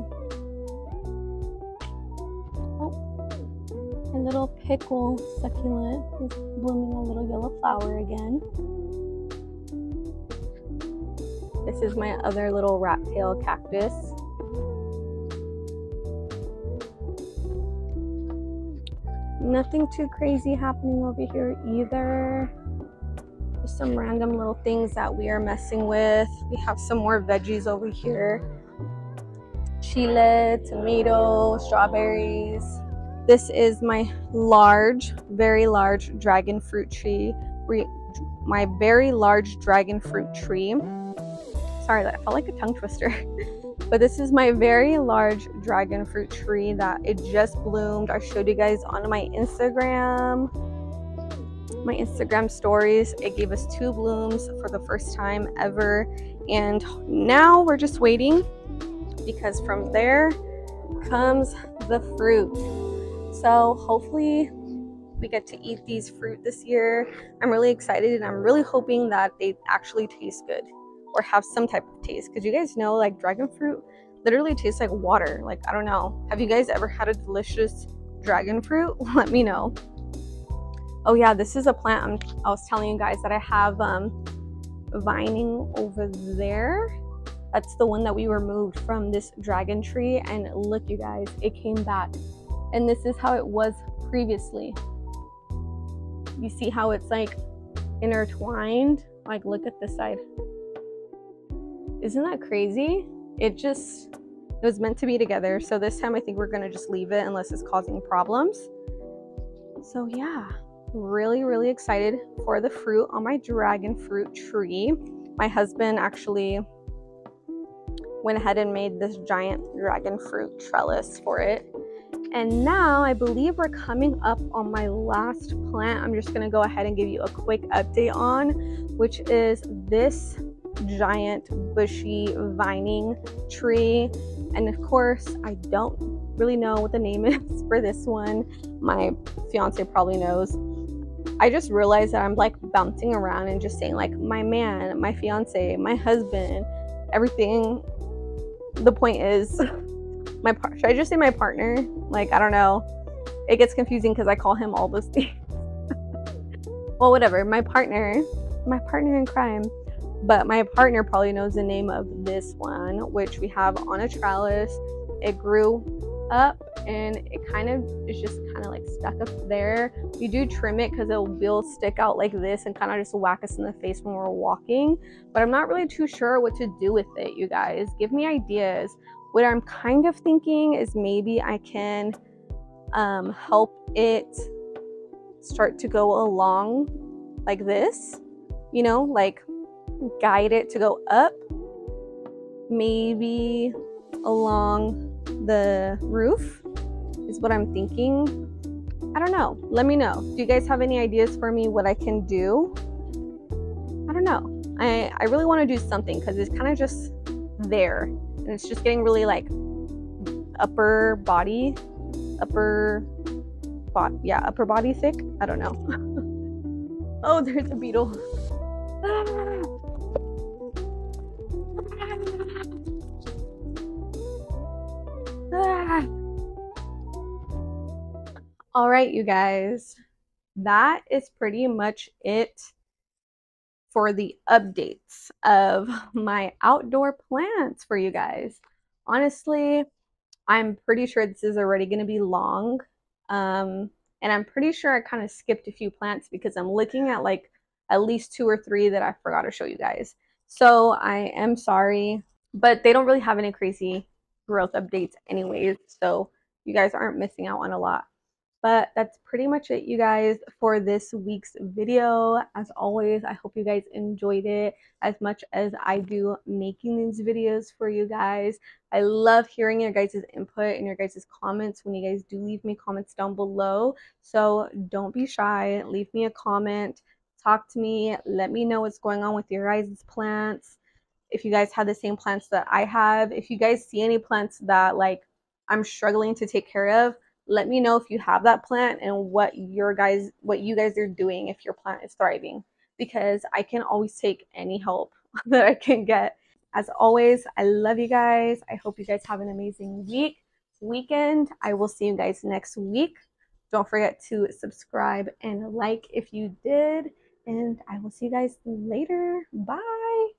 Oh, a little pickle succulent is blooming a little yellow flower again. This is my other little rat tail cactus. Nothing too crazy happening over here either. Just some random little things that we are messing with. We have some more veggies over here. Chile, tomato, strawberries. This is my large, very large dragon fruit tree. My very large dragon fruit tree. Sorry, that felt like a tongue twister. But this is my very large dragon fruit tree that it just bloomed. I showed you guys on my Instagram stories. It gave us 2 blooms for the first time ever. And now we're just waiting because from there comes the fruit. So hopefully we get to eat these fruit this year. I'm really excited and I'm really hoping that they actually taste good or have some type of taste, because you guys know like dragon fruit literally tastes like water. Like, I don't know, have you guys ever had a delicious dragon fruit? Let me know. Oh yeah, this is a plant I was telling you guys that I have vining over there. That's the one that we removed from this dragon tree, and look you guys, it came back, and this is how it was previously. You see how it's like intertwined? Like, look at this side. Isn't that crazy? It was meant to be together. So this time I think we're gonna just leave it unless it's causing problems. So yeah, really, really excited for the fruit on my dragon fruit tree. My husband actually went ahead and made this giant dragon fruit trellis for it. And now I believe we're coming up on my last plant. I'm just gonna go ahead and give you a quick update on, which is this giant bushy vining tree. And of course, I don't really know what the name is for this one. My fiance probably knows. I just realized that I'm like bouncing around and just saying like my man, my fiance, my husband, everything. The point is, should I just say my partner? Like, I don't know. It gets confusing because I call him all those things. Well, whatever. My partner in crime. But my partner probably knows the name of this one, which we have on a trellis. It grew up and it kind of is just kind of like stuck up there. We do trim it because it will stick out like this and kind of just whack us in the face when we're walking. But I'm not really too sure what to do with it, you guys. Give me ideas. What I'm kind of thinking is maybe I can help it start to go along like this, you know, like guide it to go up, maybe along the roof is what I'm thinking. I don't know. Let me know. Do you guys have any ideas for me what I can do? I don't know. I really want to do something because it's kind of just there and it's just getting really like upper body thick. I don't know. Oh, there's a beetle. All right, you guys, that is pretty much it for the updates of my outdoor plants for you guys. Honestly, I'm pretty sure this is already going to be long. And I'm pretty sure I kind of skipped a few plants because I'm looking at like at least 2 or 3 that I forgot to show you guys. So I am sorry, but they don't really have any crazy growth updates anyways. So you guys aren't missing out on a lot. But that's pretty much it, you guys, for this week's video. As always, I hope you guys enjoyed it as much as I do making these videos for you guys. I love hearing your guys' input and your guys' comments when you guys do leave me comments down below. So don't be shy. Leave me a comment. Talk to me. Let me know what's going on with your guys' plants. If you guys have the same plants that I have. If you guys see any plants that like I'm struggling to take care of, let me know if you have that plant and what you guys are doing if your plant is thriving, because I can always take any help that I can get. As always, I love you guys. I hope you guys have an amazing weekend. I will see you guys next week. Don't forget to subscribe and like if you did, and I will see you guys later. Bye.